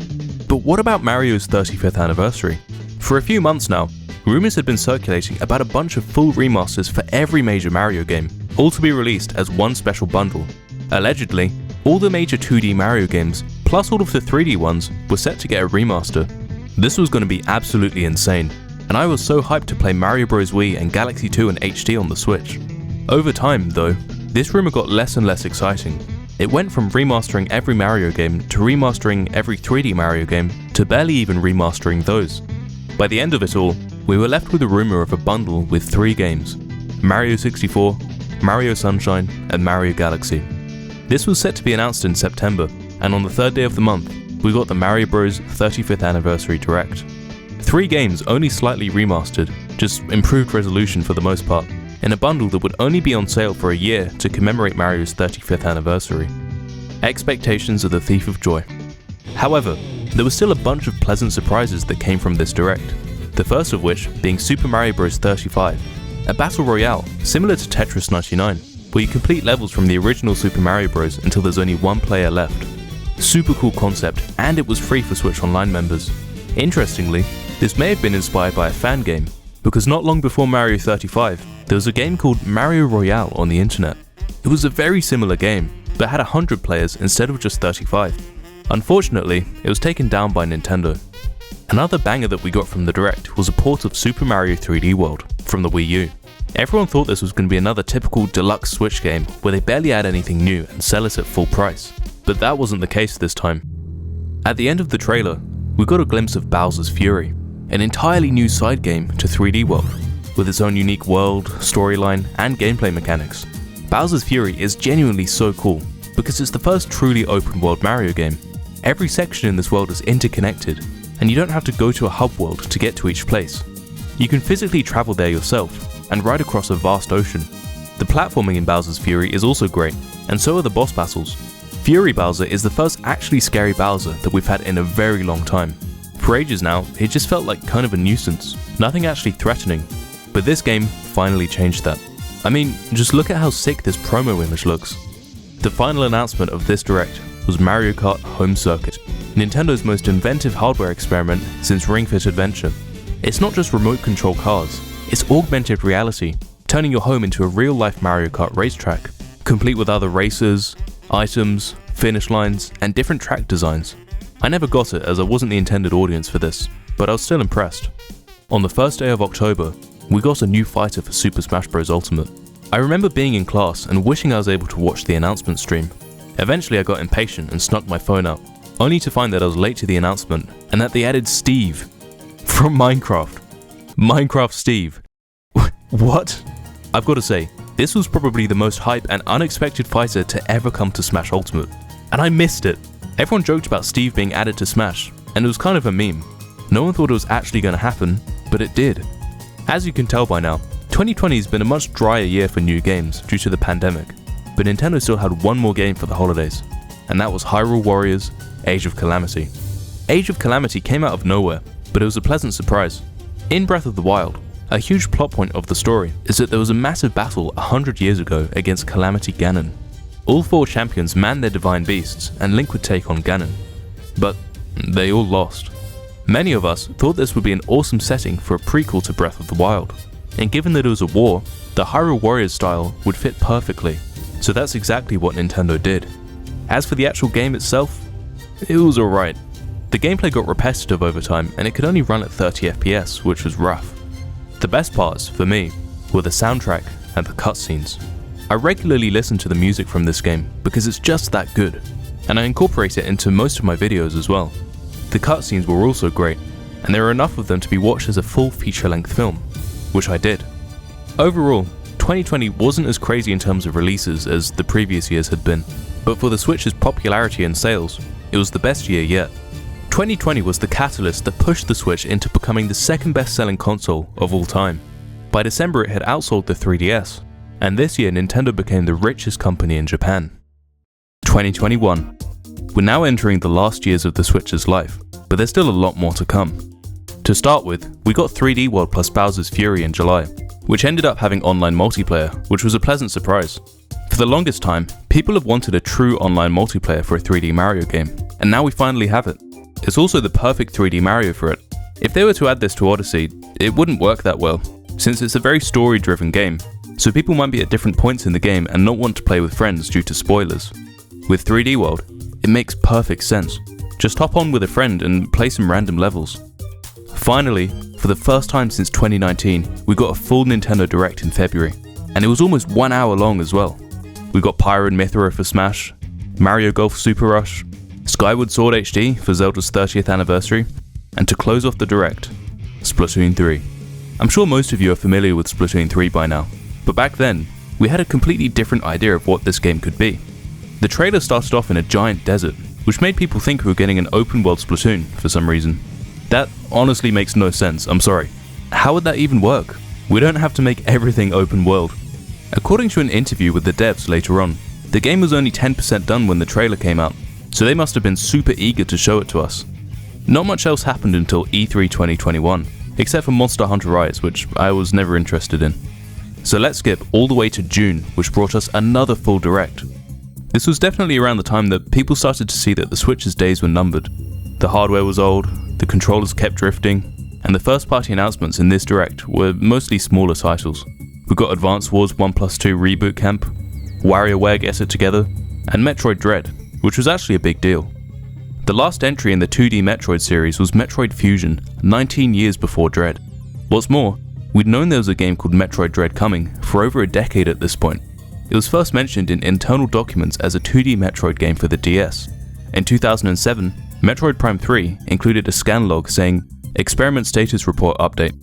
But what about Mario's 35th anniversary? For a few months now, rumors had been circulating about a bunch of full remasters for every major Mario game, all to be released as one special bundle. Allegedly, all the major 2D Mario games, plus all of the 3D ones, were set to get a remaster. This was going to be absolutely insane, and I was so hyped to play Mario Bros. Wii and Galaxy 2 in HD on the Switch. Over time, though, this rumor got less and less exciting. It went from remastering every Mario game to remastering every 3D Mario game to barely even remastering those. By the end of it all, we were left with a rumor of a bundle with 3 games: Mario 64, Mario Sunshine, and Mario Galaxy. This was set to be announced in September, and on the 3rd day of the month, we got the Mario Bros. 35th Anniversary Direct. 3 games only slightly remastered, just improved resolution for the most part, in a bundle that would only be on sale for a year to commemorate Mario's 35th anniversary. Expectations are the thief of joy. However, there was still a bunch of pleasant surprises that came from this Direct, the first of which being Super Mario Bros. 35, a battle royale similar to Tetris 99, where you complete levels from the original Super Mario Bros. Until there's only one player left. Super cool concept, and it was free for Switch Online members. Interestingly, this may have been inspired by a fan game, because not long before Mario 35, there was a game called Mario Royale on the internet. It was a very similar game, but had 100 players instead of just 35. Unfortunately, it was taken down by Nintendo. Another banger that we got from the Direct was a port of Super Mario 3D World from the Wii U. Everyone thought this was going to be another typical deluxe Switch game where they barely add anything new and sell it at full price, but that wasn't the case this time. At the end of the trailer, we got a glimpse of Bowser's Fury, an entirely new side game to 3D World, with its own unique world, storyline, and gameplay mechanics. Bowser's Fury is genuinely so cool, because it's the first truly open world Mario game. Every section in this world is interconnected, and you don't have to go to a hub world to get to each place. You can physically travel there yourself, and ride across a vast ocean. The platforming in Bowser's Fury is also great, and so are the boss battles. Fury Bowser is the first actually scary Bowser that we've had in a very long time. For ages now, it just felt like kind of a nuisance, nothing actually threatening. But this game finally changed that. I mean, just look at how sick this promo image looks. The final announcement of this Direct was Mario Kart Home Circuit, Nintendo's most inventive hardware experiment since Ring Fit Adventure. It's not just remote control cars, it's augmented reality, turning your home into a real-life Mario Kart racetrack, complete with other races, items, finish lines, and different track designs. I never got it as I wasn't the intended audience for this, but I was still impressed. On the first day of October, we got a new fighter for Super Smash Bros. Ultimate. I remember being in class and wishing I was able to watch the announcement stream. Eventually I got impatient and snuck my phone out, only to find that I was late to the announcement and that they added Steve from Minecraft. Minecraft Steve. What? I've got to say, this was probably the most hype and unexpected fighter to ever come to Smash Ultimate, and I missed it. Everyone joked about Steve being added to Smash, and it was kind of a meme. No one thought it was actually going to happen, but it did. As you can tell by now, 2020 has been a much drier year for new games due to the pandemic, but Nintendo still had one more game for the holidays, and that was Hyrule Warriors: Age of Calamity. Age of Calamity came out of nowhere, but it was a pleasant surprise. In Breath of the Wild, a huge plot point of the story is that there was a massive battle 100 years ago against Calamity Ganon. All 4 champions manned their divine beasts, and Link would take on Ganon. But they all lost. Many of us thought this would be an awesome setting for a prequel to Breath of the Wild, and given that it was a war, the Hyrule Warriors style would fit perfectly. So that's exactly what Nintendo did. As for the actual game itself, it was alright. The gameplay got repetitive over time and it could only run at 30 FPS, which was rough. The best parts, for me, were the soundtrack and the cutscenes. I regularly listen to the music from this game because it's just that good, and I incorporate it into most of my videos as well. The cutscenes were also great, and there are enough of them to be watched as a full feature-length film, which I did. Overall, 2020 wasn't as crazy in terms of releases as the previous years had been, but for the Switch's popularity and sales, it was the best year yet. 2020 was the catalyst that pushed the Switch into becoming the second best-selling console of all time. By December it had outsold the 3DS, and this year Nintendo became the richest company in Japan. 2021. We're now entering the last years of the Switch's life, but there's still a lot more to come. To start with, we got 3D World plus Bowser's Fury in July, which ended up having online multiplayer, which was a pleasant surprise. For the longest time, people have wanted a true online multiplayer for a 3D Mario game, and now we finally have it. It's also the perfect 3D Mario for it. If they were to add this to Odyssey, it wouldn't work that well, since it's a very story-driven game, so people might be at different points in the game and not want to play with friends due to spoilers. With 3D World, it makes perfect sense. Just hop on with a friend and play some random levels. Finally, for the first time since 2019, we got a full Nintendo Direct in February, and it was almost 1 hour long as well. We got Pyro and Mythra for Smash, Mario Golf Super Rush, Skyward Sword HD for Zelda's 30th anniversary, and to close off the Direct, Splatoon 3. I'm sure most of you are familiar with Splatoon 3 by now, but back then, we had a completely different idea of what this game could be. The trailer started off in a giant desert, which made people think we were getting an open world Splatoon for some reason. That honestly makes no sense, I'm sorry. How would that even work? We don't have to make everything open world. According to an interview with the devs later on, the game was only 10% done when the trailer came out, so they must have been super eager to show it to us. Not much else happened until E3 2021, except for Monster Hunter Rise, which I was never interested in. So let's skip all the way to June, which brought us another full Direct. This was definitely around the time that people started to see that the Switch's days were numbered. The hardware was old, the controllers kept drifting, and the first party announcements in this Direct were mostly smaller titles. We got Advance Wars 1+2 Reboot Camp, WarioWare Get It Together, and Metroid Dread, which was actually a big deal. The last entry in the 2D Metroid series was Metroid Fusion, 19 years before Dread. What's more, we'd known there was a game called Metroid Dread coming for over a decade at this point. It was first mentioned in internal documents as a 2D Metroid game for the DS. In 2007, Metroid Prime 3 included a scan log saying, "Experiment status report update.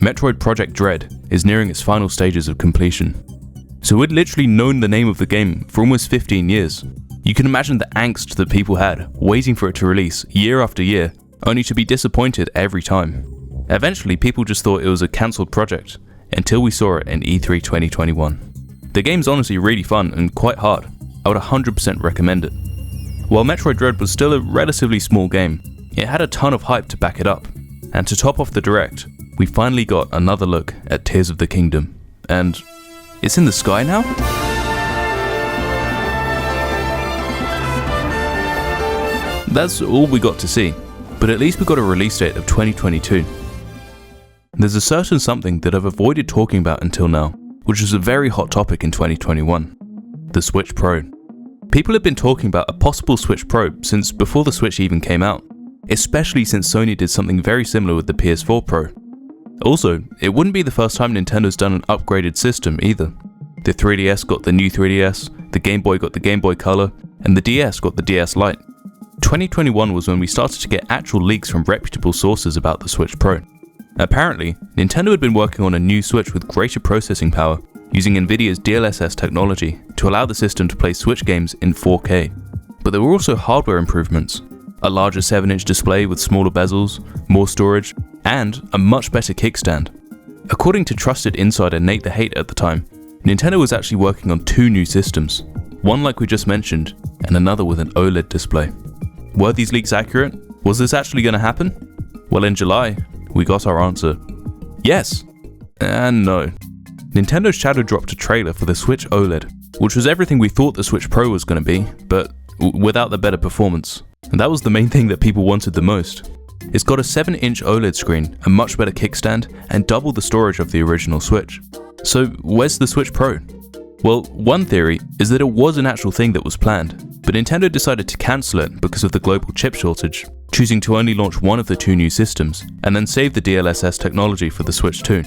Metroid Project Dread is nearing its final stages of completion." So we'd literally known the name of the game for almost 15 years. You can imagine the angst that people had, waiting for it to release year after year, only to be disappointed every time. Eventually, people just thought it was a cancelled project, until we saw it in E3 2021. The game's honestly really fun and quite hard. I would 100% recommend it. While Metroid Dread was still a relatively small game, it had a ton of hype to back it up. And to top off the Direct, we finally got another look at Tears of the Kingdom. And it's in the sky now? That's all we got to see, but at least we got a release date of 2022. There's a certain something that I've avoided talking about until now, which was a very hot topic in 2021, the Switch Pro. People have been talking about a possible Switch Pro since before the Switch even came out, especially since Sony did something very similar with the PS4 Pro. Also, it wouldn't be the first time Nintendo's done an upgraded system either. The 3DS got the new 3DS, the Game Boy got the Game Boy Color, and the DS got the DS Lite. 2021 was when we started to get actual leaks from reputable sources about the Switch Pro. Apparently, Nintendo had been working on a new Switch with greater processing power, using Nvidia's DLSS technology to allow the system to play Switch games in 4K. But there were also hardware improvements, a larger 7-inch display with smaller bezels, more storage, and a much better kickstand. According to trusted insider Nate the Hate at the time, Nintendo was actually working on 2 new systems, one like we just mentioned, and another with an OLED display. Were these leaks accurate? Was this actually going to happen? Well, in July, we got our answer. Yes! And no. Nintendo shadow dropped a trailer for the Switch OLED, which was everything we thought the Switch Pro was going to be, but without the better performance. And that was the main thing that people wanted the most. It's got a 7-inch OLED screen, a much better kickstand, and double the storage of the original Switch. So where's the Switch Pro? Well, one theory is that it was an actual thing that was planned, but Nintendo decided to cancel it because of the global chip shortage, choosing to only launch one of the two new systems, and then save the DLSS technology for the Switch 2.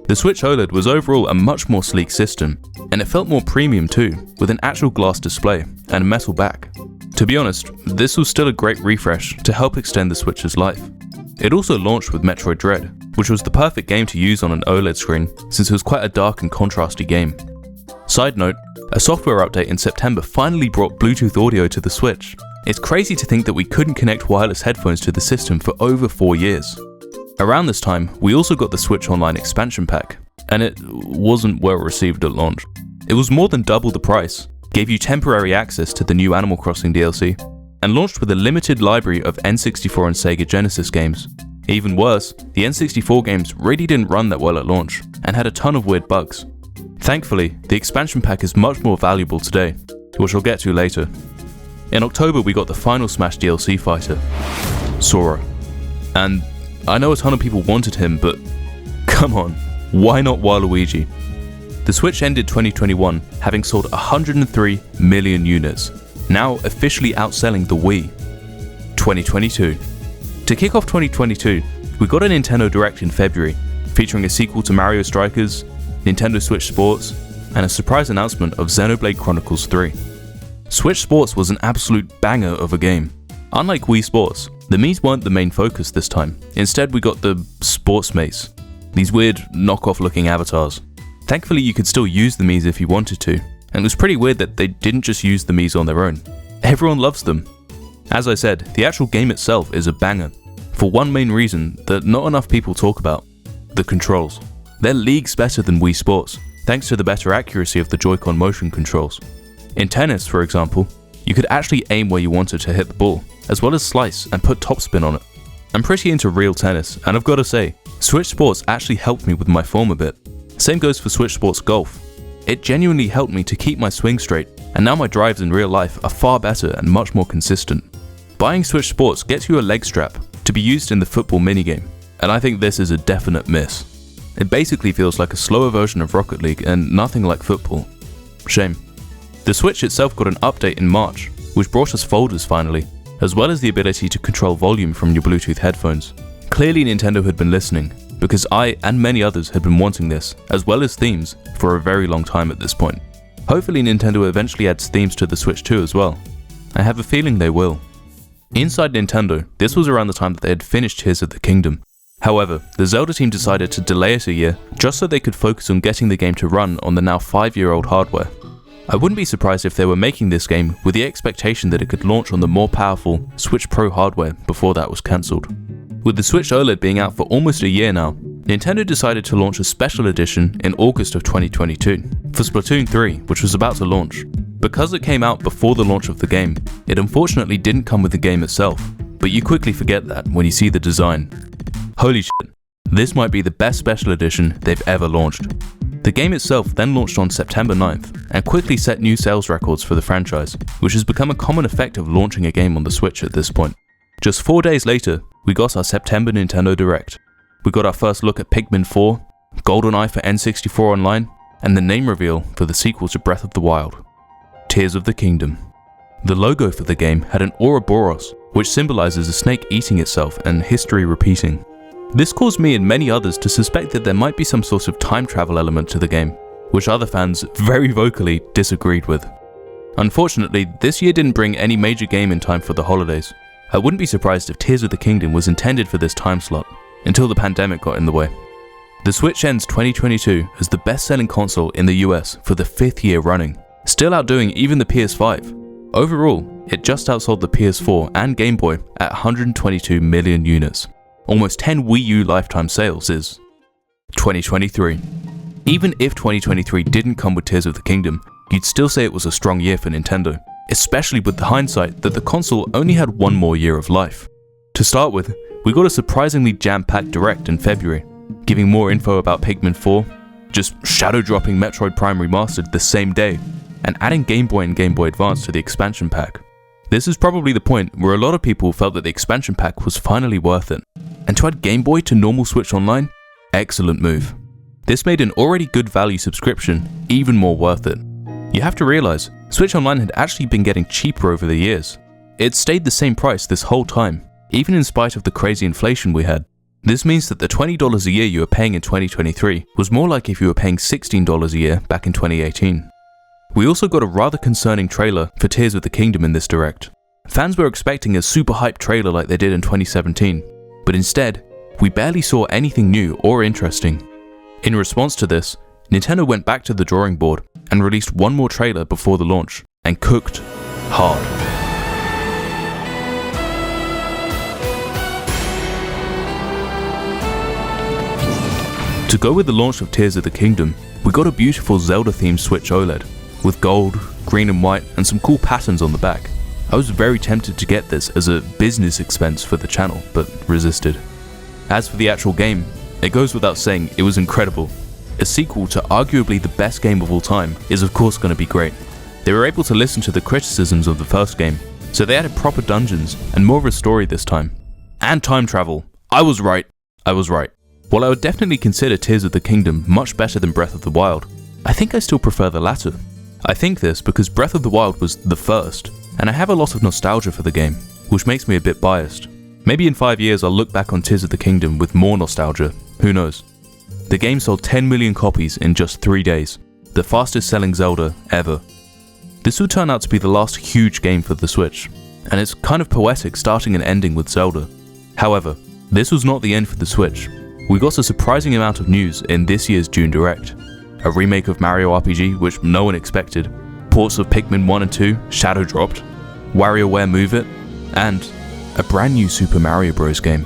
The Switch OLED was overall a much more sleek system, and it felt more premium too, with an actual glass display and a metal back. To be honest, this was still a great refresh to help extend the Switch's life. It also launched with Metroid Dread, which was the perfect game to use on an OLED screen since it was quite a dark and contrasty game. Side note, a software update in September finally brought Bluetooth audio to the Switch. It's crazy to think that we couldn't connect wireless headphones to the system for over 4 years. Around this time, we also got the Switch Online expansion pack, and it wasn't well received at launch. It was more than double the price, gave you temporary access to the new Animal Crossing DLC, and launched with a limited library of N64 and Sega Genesis games. Even worse, the N64 games really didn't run that well at launch, and had a ton of weird bugs. Thankfully, the expansion pack is much more valuable today, which I'll get to later. In October, we got the final Smash DLC fighter, Sora. And I know a ton of people wanted him, but come on, why not Waluigi? The Switch ended 2021 having sold 103 million units, now officially outselling the Wii. 2022. To kick off 2022, we got a Nintendo Direct in February, featuring a sequel to Mario Strikers, Nintendo Switch Sports, and a surprise announcement of Xenoblade Chronicles 3. Switch Sports was an absolute banger of a game. Unlike Wii Sports, the Miis weren't the main focus this time. Instead, we got the Sports Mates, these weird knockoff looking avatars. Thankfully, you could still use the Miis if you wanted to, and it was pretty weird that they didn't just use the Miis on their own. Everyone loves them. As I said, the actual game itself is a banger, for one main reason that not enough people talk about: the controls. They're leagues better than Wii Sports, thanks to the better accuracy of the Joy-Con motion controls. In tennis, for example, you could actually aim where you wanted to hit the ball, as well as slice and put topspin on it. I'm pretty into real tennis, and I've got to say, Switch Sports actually helped me with my form a bit. Same goes for Switch Sports Golf. It genuinely helped me to keep my swing straight, and now my drives in real life are far better and much more consistent. Buying Switch Sports gets you a leg strap to be used in the football minigame, and I think this is a definite miss. It basically feels like a slower version of Rocket League and nothing like football. Shame. The Switch itself got an update in March, which brought us folders finally, as well as the ability to control volume from your Bluetooth headphones. Clearly Nintendo had been listening, because I and many others had been wanting this, as well as themes, for a very long time at this point. Hopefully Nintendo eventually adds themes to the Switch 2 as well. I have a feeling they will. Inside Nintendo, this was around the time that they had finished Tears of the Kingdom. However, the Zelda team decided to delay it a year, just so they could focus on getting the game to run on the now 5-year-old hardware. I wouldn't be surprised if they were making this game with the expectation that it could launch on the more powerful Switch Pro hardware before that was cancelled. With the Switch OLED being out for almost a year now, Nintendo decided to launch a special edition in August of 2022 for Splatoon 3, which was about to launch. Because it came out before the launch of the game, it unfortunately didn't come with the game itself, but you quickly forget that when you see the design. Holy shit, this might be the best special edition they've ever launched. The game itself then launched on September 9th and quickly set new sales records for the franchise, which has become a common effect of launching a game on the Switch at this point. Just 4 days later, we got our September Nintendo Direct. We got our first look at Pikmin 4, GoldenEye for N64 Online, and the name reveal for the sequel to Breath of the Wild, Tears of the Kingdom. The logo for the game had an Ouroboros, which symbolizes a snake eating itself and history repeating. This caused me and many others to suspect that there might be some sort of time travel element to the game, which other fans very vocally disagreed with. Unfortunately, this year didn't bring any major game in time for the holidays. I wouldn't be surprised if Tears of the Kingdom was intended for this time slot, until the pandemic got in the way. The Switch ends 2022 as the best-selling console in the US for the 5th year running, still outdoing even the PS5. Overall, it just outsold the PS4 and Game Boy at 122 million units. Almost 10 Wii U lifetime sales is 2023. Even if 2023 didn't come with Tears of the Kingdom, you'd still say it was a strong year for Nintendo, especially with the hindsight that the console only had one more year of life. To start with, we got a surprisingly jam-packed Direct in February, giving more info about Pikmin 4, just shadow-dropping Metroid Prime Remastered the same day, and adding Game Boy and Game Boy Advance to the expansion pack. This is probably the point where a lot of people felt that the expansion pack was finally worth it. And to add Game Boy to normal Switch Online? Excellent move. This made an already good value subscription even more worth it. You have to realize, Switch Online had actually been getting cheaper over the years. It stayed the same price this whole time, even in spite of the crazy inflation we had. This means that the $20 a year you were paying in 2023 was more like if you were paying $16 a year back in 2018. We also got a rather concerning trailer for Tears of the Kingdom in this direct. Fans were expecting a super hyped trailer like they did in 2017, but instead, we barely saw anything new or interesting. In response to this, Nintendo went back to the drawing board and released one more trailer before the launch, and cooked hard. To go with the launch of Tears of the Kingdom, we got a beautiful Zelda-themed Switch OLED, with gold, green and white, and some cool patterns on the back. I was very tempted to get this as a business expense for the channel, but resisted. As for the actual game, it goes without saying it was incredible. A sequel to arguably the best game of all time is of course going to be great. They were able to listen to the criticisms of the first game, so they added proper dungeons and more of a story this time. And time travel. I was right. While I would definitely consider Tears of the Kingdom much better than Breath of the Wild, I think I still prefer the latter. I think this because Breath of the Wild was the first, and I have a lot of nostalgia for the game, which makes me a bit biased. Maybe in 5 years I'll look back on Tears of the Kingdom with more nostalgia, who knows. The game sold 10 million copies in just 3 days, the fastest selling Zelda ever. This would turn out to be the last huge game for the Switch, and it's kind of poetic starting and ending with Zelda. However, this was not the end for the Switch. We got a surprising amount of news in this year's June Direct. A remake of Mario RPG, which no one expected, ports of Pikmin 1 and 2 shadow dropped, WarioWare Move It, and a brand new Super Mario Bros. Game.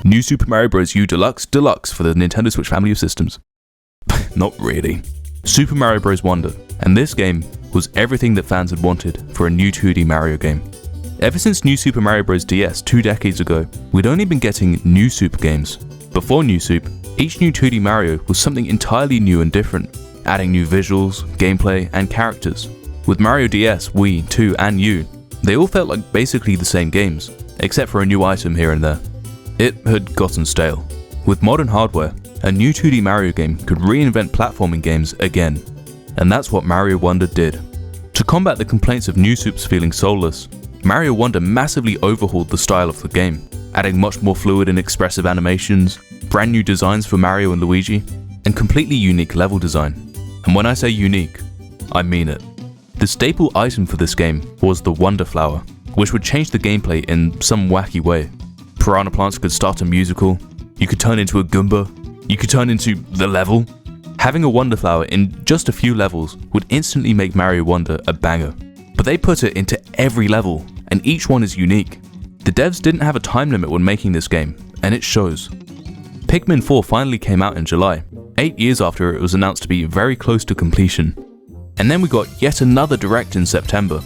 New Super Mario Bros. U Deluxe for the Nintendo Switch family of systems. Not really. Super Mario Bros. Wonder, and this game was everything that fans had wanted for a new 2D Mario game. Ever since New Super Mario Bros. DS 2 decades ago, we'd only been getting new Super games. Before New Soup, each new 2D Mario was something entirely new and different, adding new visuals, gameplay, and characters. With Mario DS, Wii, 2, and U, they all felt like basically the same games, except for a new item here and there. It had gotten stale. With modern hardware, a new 2D Mario game could reinvent platforming games again, and that's what Mario Wonder did. To combat the complaints of New Soup's feeling soulless, Mario Wonder massively overhauled the style of the game, adding much more fluid and expressive animations, brand new designs for Mario and Luigi, and completely unique level design. And when I say unique, I mean it. The staple item for this game was the Wonder Flower, which would change the gameplay in some wacky way. Piranha plants could start a musical, you could turn into a Goomba, you could turn into the level. Having a Wonder Flower in just a few levels would instantly make Mario Wonder a banger. But they put it into every level, and each one is unique. The devs didn't have a time limit when making this game, and it shows. Pikmin 4 finally came out in July, 8 years after it was announced to be very close to completion. And then we got yet another direct in September.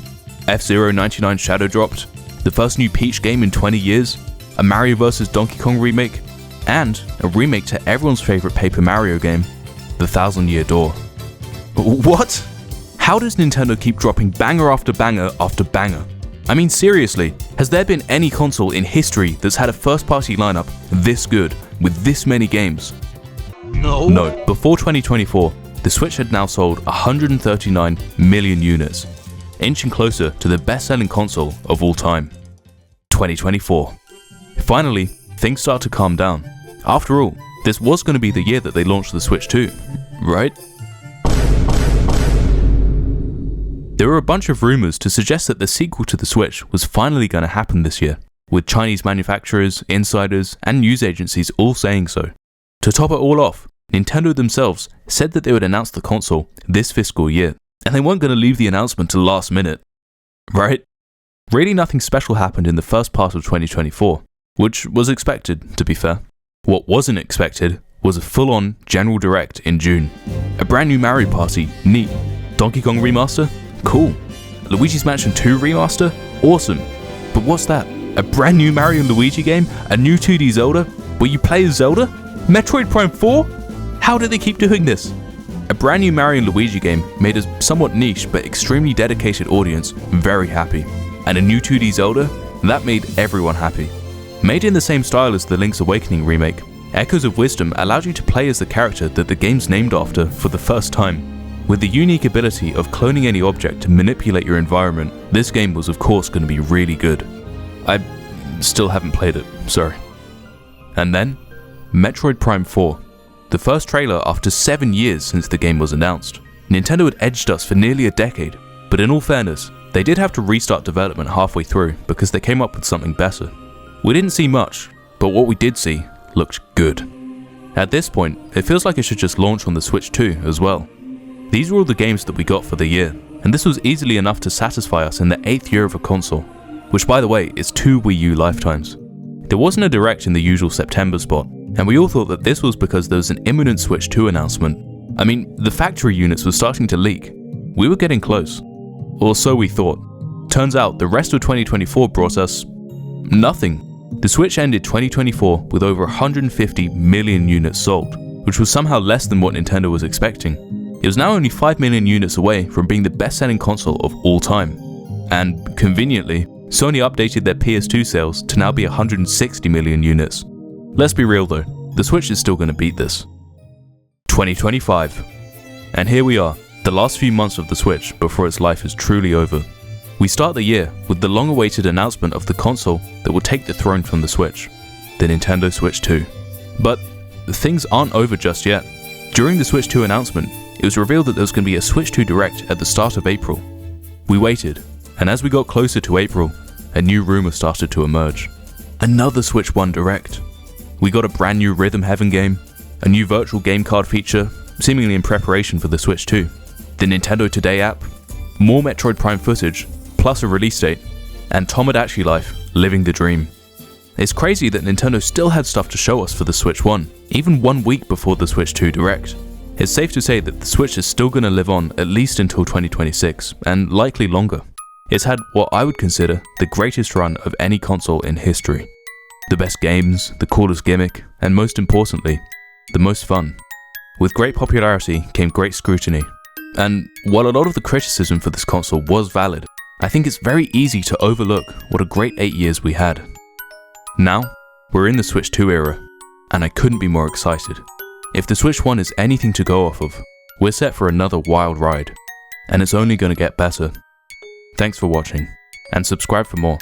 F-Zero 99 shadow dropped, the first new Peach game in 20 years, a Mario vs Donkey Kong remake, and a remake to everyone's favourite Paper Mario game, The Thousand Year Door. What? How does Nintendo keep dropping banger after banger after banger? I mean seriously, has there been any console in history that's had a first-party lineup this good, with this many games? No. Before 2024, the Switch had now sold 139 million units, inching closer to the best-selling console of all time. 2024. Finally, things start to calm down. After all, this was going to be the year that they launched the Switch 2, right? There were a bunch of rumors to suggest that the sequel to the Switch was finally going to happen this year, with Chinese manufacturers, insiders, and news agencies all saying so. To top it all off, Nintendo themselves said that they would announce the console this fiscal year, and they weren't going to leave the announcement to last minute. Right? Really nothing special happened in the first part of 2024, which was expected, to be fair. What wasn't expected was a full-on General Direct in June. A brand new Mario Party, neat. Donkey Kong Remaster? Cool. Luigi's Mansion 2 Remaster? Awesome. But what's that? A brand new Mario and Luigi game? A new 2D Zelda? Where you play as Zelda? Metroid Prime 4? How do they keep doing this? A brand new Mario and Luigi game made a somewhat niche but extremely dedicated audience very happy. And a new 2D Zelda? That made everyone happy. Made in the same style as the Link's Awakening remake, Echoes of Wisdom allowed you to play as the character that the game's named after for the first time. With the unique ability of cloning any object to manipulate your environment, this game was of course going to be really good. I still haven't played it, sorry. And then, Metroid Prime 4. The first trailer after 7 years since the game was announced. Nintendo had edged us for nearly a decade, but in all fairness, they did have to restart development halfway through because they came up with something better. We didn't see much, but what we did see looked good. At this point, it feels like it should just launch on the Switch 2 as well. These were all the games that we got for the year, and this was easily enough to satisfy us in the 8th year of a console, which by the way is 2 Wii U lifetimes. There wasn't a Direct in the usual September spot, and we all thought that this was because there was an imminent Switch 2 announcement. I mean, the factory units were starting to leak. We were getting close. Or so we thought. Turns out the rest of 2024 brought us nothing. The Switch ended 2024 with over 150 million units sold, which was somehow less than what Nintendo was expecting. It was now only 5 million units away from being the best-selling console of all time. And, conveniently, Sony updated their PS2 sales to now be 160 million units. Let's be real though, the Switch is still going to beat this. 2025. And here we are, the last few months of the Switch before its life is truly over. We start the year with the long-awaited announcement of the console that will take the throne from the Switch, the Nintendo Switch 2. But things aren't over just yet. During the Switch 2 announcement, it was revealed that there was going to be a Switch 2 Direct at the start of April. We waited, and as we got closer to April, a new rumor started to emerge. Another Switch 1 Direct. We got a brand new Rhythm Heaven game, a new virtual game card feature, seemingly in preparation for the Switch 2, the Nintendo Today app, more Metroid Prime footage, plus a release date, and Tomodachi Life, living the dream. It's crazy that Nintendo still had stuff to show us for the Switch 1, even 1 week before the Switch 2 Direct. It's safe to say that the Switch is still going to live on at least until 2026, and likely longer. It's had what I would consider the greatest run of any console in history. The best games, the coolest gimmick, and most importantly, the most fun. With great popularity came great scrutiny. And while a lot of the criticism for this console was valid, I think it's very easy to overlook what a great 8 years we had. Now, we're in the Switch 2 era, and I couldn't be more excited. If the Switch 1 is anything to go off of, we're set for another wild ride, and it's only going to get better. Thanks for watching, and subscribe for more.